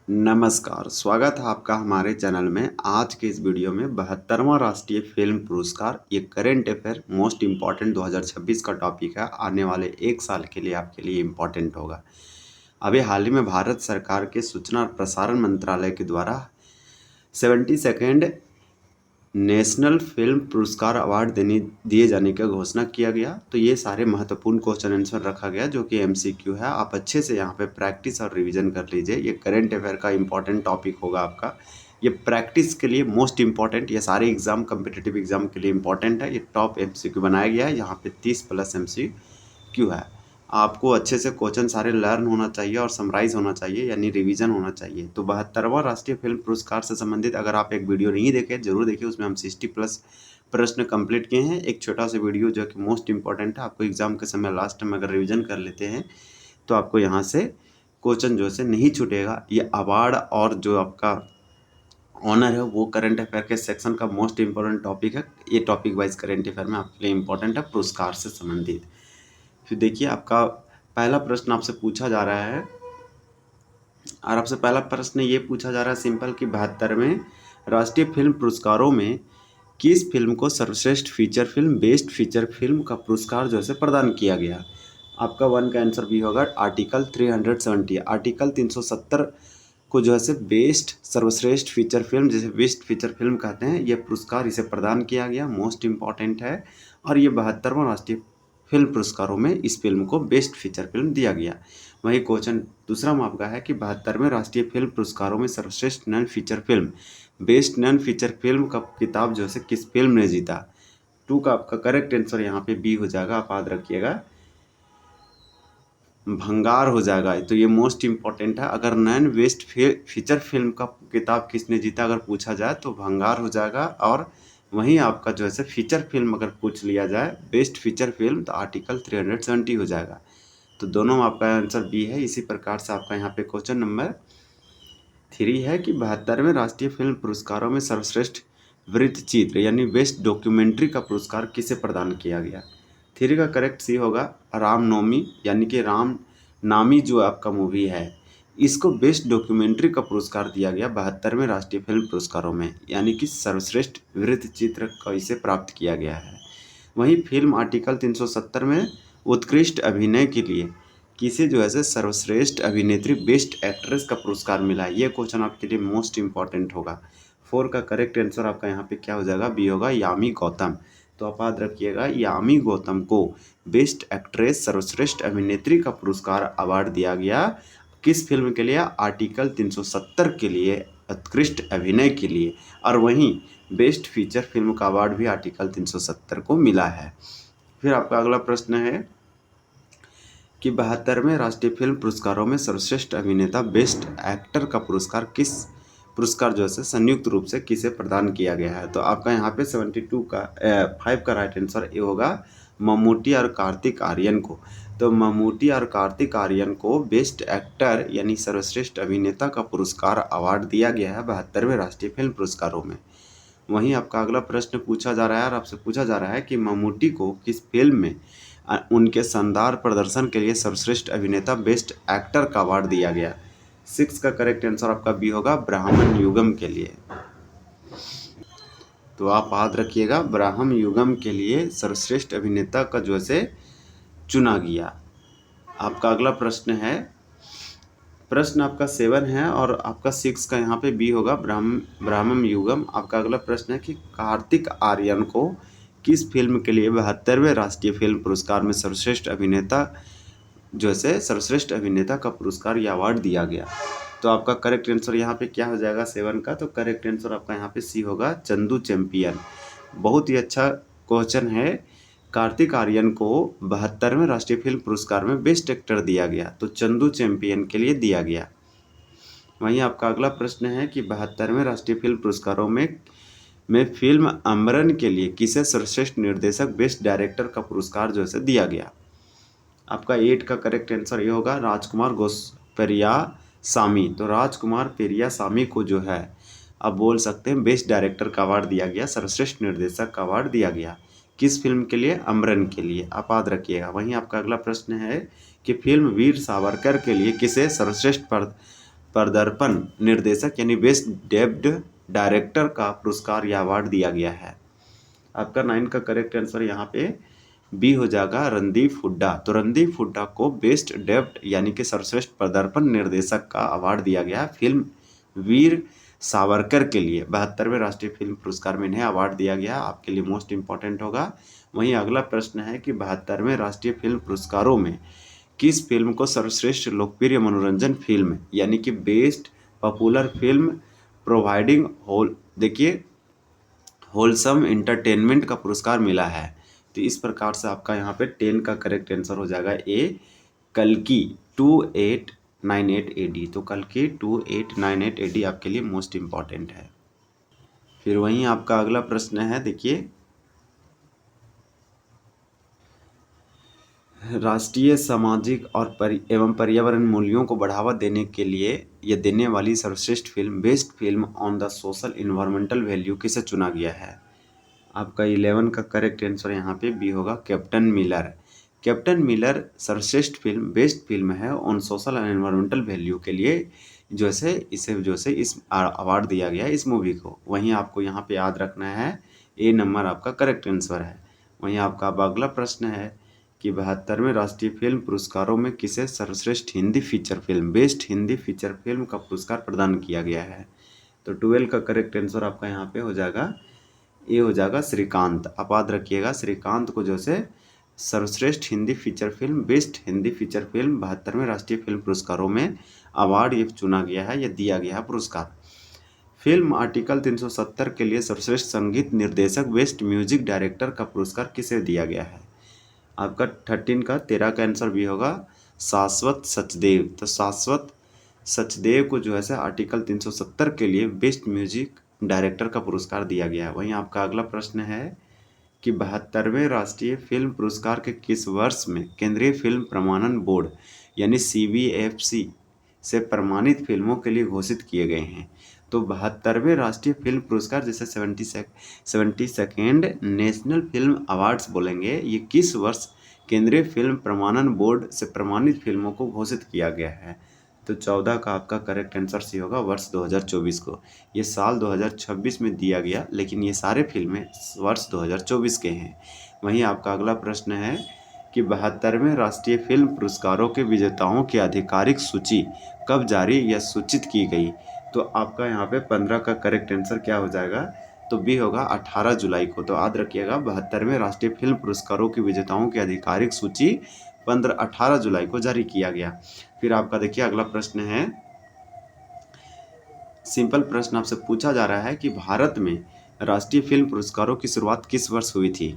नमस्कार, स्वागत है आपका हमारे चैनल में। आज के इस वीडियो में 72वां राष्ट्रीय फिल्म पुरस्कार, ये करंट अफेयर मोस्ट इम्पॉर्टेंट 2026 का टॉपिक है। आने वाले एक साल के लिए आपके लिए इम्पॉर्टेंट होगा। अभी हाल ही में भारत सरकार के सूचना और प्रसारण मंत्रालय के द्वारा 72nd नेशनल फिल्म पुरस्कार अवार्ड दिए जाने का घोषणा किया गया। तो ये सारे महत्वपूर्ण क्वेश्चन आंसर रखा गया जो कि एमसीक्यू है। आप अच्छे से यहाँ पे प्रैक्टिस और रिवीजन कर लीजिए। ये करंट अफेयर का इंपॉर्टेंट टॉपिक होगा आपका। ये प्रैक्टिस के लिए मोस्ट इंपॉर्टेंट, ये सारे एग्जाम कम्पिटिटिव एग्जाम के लिए इंपॉर्टेंट है। ये टॉप एमसीक्यू बनाया गया है, यहाँ पे 30+ एमसीक्यू है। आपको अच्छे से क्वेश्चन सारे लर्न होना चाहिए और समराइज होना चाहिए, यानी रिवीजन होना चाहिए। तो 72वां राष्ट्रीय फिल्म पुरस्कार से संबंधित अगर आप एक वीडियो नहीं देखे जरूर देखिए, उसमें हम 60+ प्रश्न कंप्लीट किए हैं। एक छोटा सा वीडियो जो कि मोस्ट इंपॉर्टेंट है, आपको एग्जाम के समय लास्ट में अगर रिवीजन कर लेते हैं तो आपको यहाँ से क्वेश्चन जो है नहीं छूटेगा। ये अवार्ड और जो आपका ऑनर है वो करंट अफेयर के सेक्शन का मोस्ट इंपॉर्टेंट टॉपिक है। ये टॉपिक वाइज करंट अफेयर में आपके लिए इंपॉर्टेंट है पुरस्कार से संबंधित। फिर देखिए, आपका पहला प्रश्न आपसे पूछा जा रहा है और आपसे पहला प्रश्न ये पूछा जा रहा है सिंपल कि 72वें राष्ट्रीय फिल्म पुरस्कारों में किस फिल्म को सर्वश्रेष्ठ feature film, best feature film का पुरस्कार जो है प्रदान किया गया। आपका 1 का आंसर भी होगा आर्टिकल 370। आर्टिकल 370 को जो है बेस्ट सर्वश्रेष्ठ फीचर फिल्म, जिसे बेस्ट फीचर फिल्म कहते हैं, यह पुरस्कार इसे प्रदान किया गया। मोस्ट इंपॉर्टेंट है और ये 72वां राष्ट्रीय फिल्म पुरस्कारों में इस फिल्म को बेस्ट फीचर फिल्म दिया गया। वही क्वेश्चन दूसरा में आपका है कि 72वें राष्ट्रीय फिल्म पुरस्कारों में सर्वश्रेष्ठ non feature film, best non feature film का किताब जो है किस फिल्म ने जीता। 2 का आपका करेक्ट आंसर यहाँ पे बी हो जाएगा। आप याद रखिएगा, भंगार हो जाएगा। तो ये मोस्ट इंपॉर्टेंट है। अगर नॉन बेस्ट फीचर फिल्म का किताब किसने जीता अगर पूछा जाए तो भंगार हो जाएगा। और वहीं आपका जो है फीचर फिल्म अगर पूछ लिया जाए बेस्ट फीचर फिल्म तो आर्टिकल 370 हो जाएगा। तो दोनों में आपका आंसर बी है। इसी प्रकार से आपका यहाँ पे क्वेश्चन नंबर 3 है कि 72वें राष्ट्रीय फिल्म पुरस्कारों में सर्वश्रेष्ठ वृत्तचित्र यानी बेस्ट डॉक्यूमेंट्री का पुरस्कार किसे प्रदान किया गया। 3 का करेक्ट सी होगा रामनवमी, यानी कि राम नामी जो आपका मूवी है इसको बेस्ट डॉक्यूमेंट्री का पुरस्कार दिया गया 72वें राष्ट्रीय फिल्म पुरस्कारों में, यानी कि सर्वश्रेष्ठ वृत्तचित्र का इसे प्राप्त किया गया है। वहीं फिल्म आर्टिकल 370 में उत्कृष्ट अभिनय के लिए किसे जो है सर्वश्रेष्ठ अभिनेत्री बेस्ट एक्ट्रेस का पुरस्कार मिला है। ये क्वेश्चन आपके लिए मोस्ट इंपॉर्टेंट होगा। 4 का करेक्ट आंसर आपका यहाँ पे क्या हो जाएगा, बी होगा यामी गौतम। तो आप याद रखिएगा, यामी गौतम को बेस्ट एक्ट्रेस सर्वश्रेष्ठ अभिनेत्री का पुरस्कार अवार्ड दिया गया। किस फिल्म के लिए, आर्टिकल 370 के लिए, उत्कृष्ट अभिनय के लिए। और वहीं बेस्ट फीचर फिल्म का अवार्ड भी आर्टिकल 370 को मिला है। फिर आपका अगला प्रश्न है कि 72वें राष्ट्रीय फिल्म पुरस्कारों में सर्वश्रेष्ठ अभिनेता बेस्ट एक्टर का पुरस्कार जो है संयुक्त रूप से किसे प्रदान किया गया है। तो आपका यहाँ पे 5 का राइट आंसर ये होगा मम्मूटी और कार्तिक आर्यन को। तो मम्मूटी और कार्तिक आर्यन को बेस्ट एक्टर यानी सर्वश्रेष्ठ अभिनेता का पुरस्कार अवार्ड दिया गया है 72वें राष्ट्रीय फिल्म पुरस्कारों में। वहीं आपका अगला प्रश्न पूछा जा रहा है और आपसे पूछा जा रहा है कि मम्मूटी को किस फिल्म में उनके शानदार प्रदर्शन के लिए सर्वश्रेष्ठ अभिनेता बेस्ट एक्टर का अवार्ड दिया गया। 6 का करेक्ट आंसर आपका बी होगा ब्राह्मण युगम के लिए। तो आप याद रखिएगा, ब्राह्मण युगम के लिए सर्वश्रेष्ठ अभिनेता का जो है चुना गया। आपका अगला प्रश्न है, प्रश्न आपका 7 है और आपका 6 का यहाँ पे बी होगा ब्राह्मण युगम। आपका अगला प्रश्न है कि कार्तिक आर्यन को किस फिल्म के लिए 72वें राष्ट्रीय फिल्म पुरस्कार में सर्वश्रेष्ठ अभिनेता जो है सर्वश्रेष्ठ अभिनेता का पुरस्कार या अवार्ड दिया गया। तो आपका करेक्ट आंसर यहाँ पे क्या हो जाएगा 7 का। तो करेक्ट आंसर आपका यहाँ पे सी होगा चंदू चैंपियन। बहुत ही अच्छा क्वेश्चन है। कार्तिक आर्यन को 72वें राष्ट्रीय फिल्म पुरस्कार में बेस्ट एक्टर दिया गया, तो चंदू चैंपियन के लिए दिया गया। वहीं आपका अगला प्रश्न है कि 72वें राष्ट्रीय फिल्म पुरस्कारों में फिल्म अमरन के लिए किसे सर्वश्रेष्ठ निर्देशक बेस्ट डायरेक्टर का पुरस्कार जो है दिया गया। आपका 8 का करेक्ट आंसर ये होगा राजकुमार पेरियासामी। तो राजकुमार पेरियासामी को जो है आप बोल सकते हैं बेस्ट डायरेक्टर का अवार्ड दिया गया, सर्वश्रेष्ठ निर्देशक का अवार्ड दिया गया। किस फिल्म के लिए, अमरन के लिए। आप याद रखिएगा। वहीं आपका अगला प्रश्न है कि फिल्म वीर सावरकर के लिए किसे सर्वश्रेष्ठ पदार्पण निर्देशक यानी बेस्ट डेब्ड डायरेक्टर का पुरस्कार या अवार्ड दिया गया है। आपका 9 का करेक्ट आंसर यहाँ पे बी हो जाएगा, रणदीप हुड्डा। तो रणदीप हुड्डा को बेस्ट डेब्ट यानी कि सर्वश्रेष्ठ पदार्पण निर्देशक का अवार्ड दिया गया फिल्म वीर सावरकर के लिए। 72वें राष्ट्रीय फिल्म पुरस्कार में इन्हें अवार्ड दिया गया, आपके लिए मोस्ट इंपॉर्टेंट होगा। वहीं अगला प्रश्न है कि 72वें राष्ट्रीय फिल्म पुरस्कारों में किस फिल्म को सर्वश्रेष्ठ लोकप्रिय मनोरंजन फिल्म यानी कि best popular film providing whole देखिए होलसम एंटरटेनमेंट का पुरस्कार मिला है। तो इस प्रकार से आपका यहाँ पे 10 का करेक्ट आंसर हो जाएगा ए, कल्कि 2898 AD। तो कल्कि 2898 AD आपके लिए मोस्ट इम्पॉर्टेंट है। फिर वहीं आपका अगला प्रश्न है, देखिए राष्ट्रीय सामाजिक और एवं पर्यावरण मूल्यों को बढ़ावा देने के लिए ये देने वाली सर्वश्रेष्ठ film best film on the social environmental value किसे चुना गया है। आपका 11 का करेक्ट आंसर यहाँ पे बी होगा, कैप्टन मिलर। कैप्टन मिलर सर्वश्रेष्ठ फिल्म बेस्ट फिल्म है on social and environmental value के लिए इसे इस अवार्ड दिया गया है इस मूवी को। वहीं आपको यहाँ पे याद रखना है ए नंबर आपका करेक्ट आंसर है। वहीं आपका अब अगला प्रश्न है कि 72वें राष्ट्रीय फिल्म पुरस्कारों में किसे सर्वश्रेष्ठ Hindi feature film best Hindi feature film का पुरस्कार प्रदान किया गया है। तो 12 का करेक्ट आंसर आपका यहाँ पे हो जाएगा, ये हो जाएगा श्रीकांत। आप याद रखिएगा श्रीकांत को जो से सर्वश्रेष्ठ Hindi feature film best Hindi feature film 72वें राष्ट्रीय फिल्म पुरस्कारों में अवार्ड ये चुना गया है, ये दिया गया है पुरस्कार। फिल्म आर्टिकल 370 के लिए सर्वश्रेष्ठ संगीत निर्देशक बेस्ट म्यूजिक डायरेक्टर का पुरस्कार किसे दिया गया है। आपका 13 का आंसर भी होगा, शाश्वत सचदेव। तो शाश्वत सचदेव को जो है आर्टिकल 370 के लिए बेस्ट म्यूजिक डायरेक्टर का पुरस्कार दिया गया है। वहीं आपका अगला प्रश्न है कि 72वें राष्ट्रीय फिल्म पुरस्कार के किस वर्ष में केंद्रीय फिल्म प्रमाणन बोर्ड यानी CBFC से प्रमाणित फिल्मों के लिए घोषित किए गए हैं। तो 72वें राष्ट्रीय फिल्म पुरस्कार जैसे 72nd नेशनल फिल्म अवार्ड्स बोलेंगे, ये किस वर्ष केंद्रीय फिल्म प्रमाणन बोर्ड से प्रमाणित फिल्मों को घोषित किया गया है। तो 14 का आपका करेक्ट आंसर सी होगा, वर्ष 2024 को। ये साल 2026 में दिया गया, लेकिन ये सारे फिल्में वर्ष 2024 के हैं। वहीं आपका अगला प्रश्न है कि 72वें राष्ट्रीय फिल्म पुरस्कारों के विजेताओं की आधिकारिक सूची कब जारी या सूचित की गई। तो आपका यहाँ पे 15 का करेक्ट आंसर क्या हो जाएगा, तो बी होगा 18 जुलाई को। तो याद रखिएगा 72वें राष्ट्रीय फिल्म पुरस्कारों के विजेताओं की आधिकारिक सूची 18 जुलाई को जारी किया गया। फिर आपका देखिए अगला प्रश्न है, सिंपल प्रश्न आपसे पूछा जा रहा है कि भारत में राष्ट्रीय फिल्म पुरस्कारों की शुरुआत किस वर्ष हुई थी।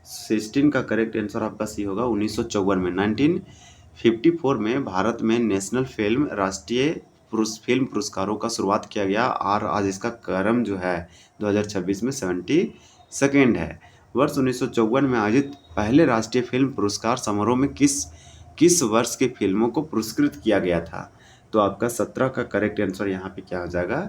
16 का करेक्ट आंसर आपका सी होगा, 1954 में। 1954 में भारत में नेशनल फिल्म राष्ट्रीय फिल्म पुरस्कारों का शुरुआत किया गया और आज इसका क्रम जो है 2026 में 72nd है। वर्ष 1954 में आयोजित पहले राष्ट्रीय फिल्म पुरस्कार समारोह में किस वर्ष की फिल्मों को पुरस्कृत किया गया था। तो आपका 17 का करेक्ट आंसर यहाँ पे क्या हो जाएगा,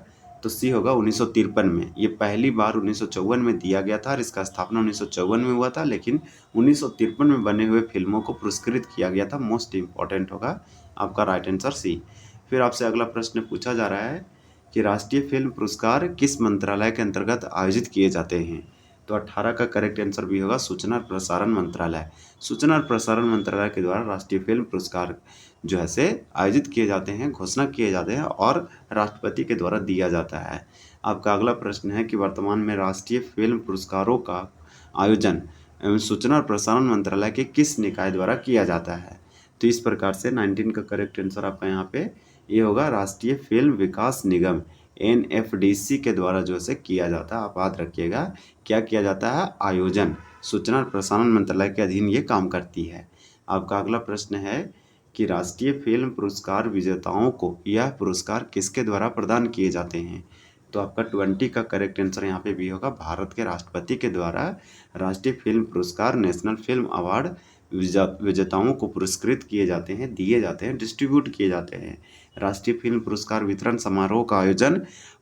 तो सी होगा 1953 में। ये पहली बार 1954 में दिया गया था और इसका स्थापना 1954 में हुआ था, लेकिन 1953 में बने हुए फिल्मों को पुरस्कृत किया गया था। मोस्ट इम्पॉर्टेंट होगा आपका राइट आंसर सी। फिर आपसे अगला प्रश्न पूछा जा रहा है कि राष्ट्रीय फिल्म पुरस्कार किस मंत्रालय के अंतर्गत आयोजित किए जाते हैं। तो 18 का करेक्ट आंसर भी होगा, सूचना और प्रसारण मंत्रालय। सूचना और प्रसारण मंत्रालय के द्वारा राष्ट्रीय फिल्म पुरस्कार जो है से आयोजित किए जाते हैं, घोषणा किए जाते हैं और राष्ट्रपति के द्वारा दिया जाता है। आपका अगला प्रश्न है कि वर्तमान में राष्ट्रीय फिल्म पुरस्कारों का आयोजन एवं सूचना और प्रसारण मंत्रालय के किस निकाय द्वारा किया जाता है। तो इस प्रकार से 19 का करेक्ट आंसर आपका यहाँ पे ये होगा, राष्ट्रीय फिल्म विकास निगम NFDC के द्वारा जो है किया जाता है। आप याद रखिएगा क्या किया जाता है, आयोजन सूचना और प्रसारण मंत्रालय के अधीन ये काम करती है। आपका अगला प्रश्न है कि राष्ट्रीय फिल्म पुरस्कार विजेताओं को यह पुरस्कार किसके द्वारा प्रदान किए जाते हैं। तो आपका 20 का करेक्ट आंसर यहाँ पे भी होगा, भारत के राष्ट्रपति के द्वारा राष्ट्रीय फिल्म पुरस्कार नेशनल फिल्म अवार्ड विजेताओं को पुरस्कृत किए जाते हैं, दिए जाते हैं, डिस्ट्रीब्यूट किए जाते हैं। राष्ट्रीय फिल्म पुरस्कार वितरण समारोह का आयोजन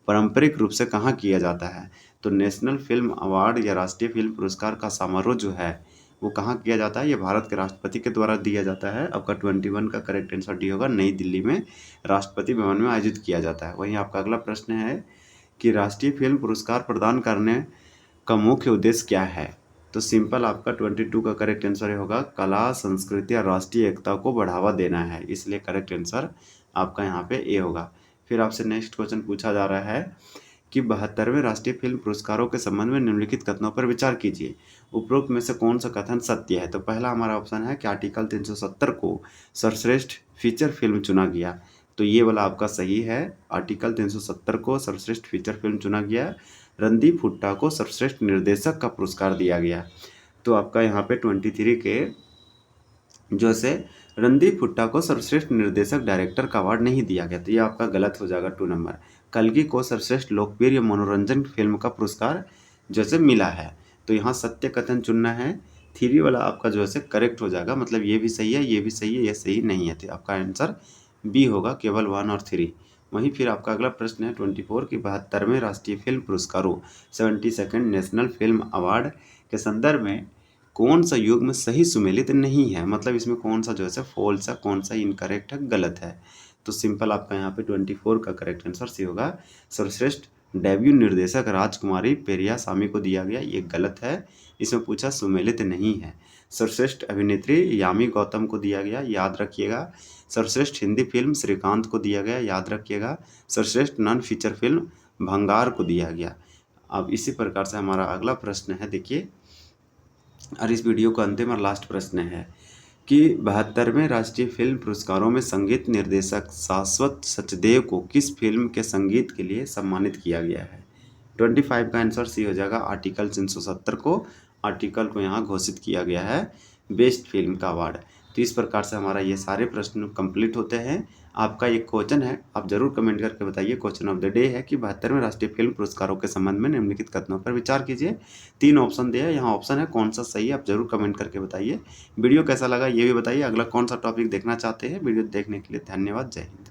पारंपरिक रूप से कहाँ किया जाता है। तो नेशनल फिल्म अवार्ड या राष्ट्रीय फिल्म पुरस्कार का समारोह जो है वो कहाँ किया जाता है? ये भारत के राष्ट्रपति के द्वारा दिया जाता है। आपका 21 का करेक्ट आंसर डी होगा, नई दिल्ली में राष्ट्रपति भवन में आयोजित किया जाता है। वहीं आपका अगला प्रश्न है कि राष्ट्रीय फिल्म पुरस्कार प्रदान करने का मुख्य उद्देश्य क्या है? तो सिंपल आपका 22 का करेक्ट आंसर होगा कला, संस्कृति और राष्ट्रीय एकता को बढ़ावा देना है, इसलिए करेक्ट आंसर आपका यहाँ पे ए होगा। फिर आपसे नेक्स्ट क्वेश्चन पूछा जा रहा है कि 72वें राष्ट्रीय फिल्म पुरस्कारों के संबंध में निम्नलिखित कथनों पर विचार कीजिए। उपरोक्त में से कौन सा कथन सत्य है? तो पहला हमारा ऑप्शन है कि आर्टिकल 370 को सर्वश्रेष्ठ फीचर फिल्म चुना गया, तो ये वाला आपका सही है। आर्टिकल 370 को सर्वश्रेष्ठ फीचर फिल्म चुना गया। रणदीप हुड्डा को सर्वश्रेष्ठ निर्देशक का पुरस्कार दिया गया। तो आपका यहाँ पे 23 के जो से रणदीप हुड्डा को सर्वश्रेष्ठ निर्देशक डायरेक्टर का अवार्ड नहीं दिया गया, तो ये आपका गलत हो जाएगा 2 नंबर। कल्कि को सर्वश्रेष्ठ लोकप्रिय मनोरंजन फिल्म का पुरस्कार जैसे मिला है, तो यहाँ सत्य कथन चुनना है। 3 वाला आपका जो है करेक्ट हो जाएगा, मतलब ये भी सही है, ये भी सही है, ये सही नहीं है, तो आपका आंसर बी होगा, केवल 1 और 3। वहीं फिर आपका अगला प्रश्न है 24 की 72वें राष्ट्रीय फिल्म पुरस्कारों 72nd नेशनल फिल्म अवार्ड के संदर्भ में कौन सा युग्म सही सुमेलित नहीं है? मतलब इसमें कौन सा जो है फॉल्स है, कौन सा इनकरेक्ट है, गलत है। तो सिंपल आपका यहाँ पे 24 का करेक्ट आंसर सी होगा। सर्वश्रेष्ठ डेब्यू निर्देशक राजकुमारी पेरियासामी को दिया गया, ये गलत है, इसमें पूछा सुमेलित नहीं है। सर्वश्रेष्ठ अभिनेत्री यामी गौतम को दिया गया, याद रखिएगा। सर्वश्रेष्ठ हिंदी फिल्म श्रीकांत को दिया गया, याद रखिएगा। सर्वश्रेष्ठ नॉन फीचर फिल्म भंगार को दिया गया। अब इसी प्रकार से हमारा अगला प्रश्न है, देखिए, और इस वीडियो का अंतिम और लास्ट प्रश्न है कि 72वें राष्ट्रीय फिल्म पुरस्कारों में संगीत निर्देशक शाश्वत सचदेव को किस फिल्म के संगीत के लिए सम्मानित किया गया है? 25 का आंसर सी हो जाएगा। आर्टिकल 370 को यहाँ घोषित किया गया है बेस्ट फिल्म का अवार्ड। तो इस प्रकार से हमारा ये सारे प्रश्न कंप्लीट होते हैं। आपका एक क्वेश्चन है, आप जरूर कमेंट करके बताइए। क्वेश्चन ऑफ द डे है कि 72वें राष्ट्रीय फिल्म पुरस्कारों के संबंध में निम्नलिखित कथनों पर विचार कीजिए। 3 ऑप्शन दिया है, यहाँ ऑप्शन है कौन सा सही है, आप जरूर कमेंट करके बताइए। वीडियो कैसा लगा ये भी बताइए। अगला कौन सा टॉपिक देखना चाहते हैं? वीडियो देखने के लिए धन्यवाद। जय हिंद।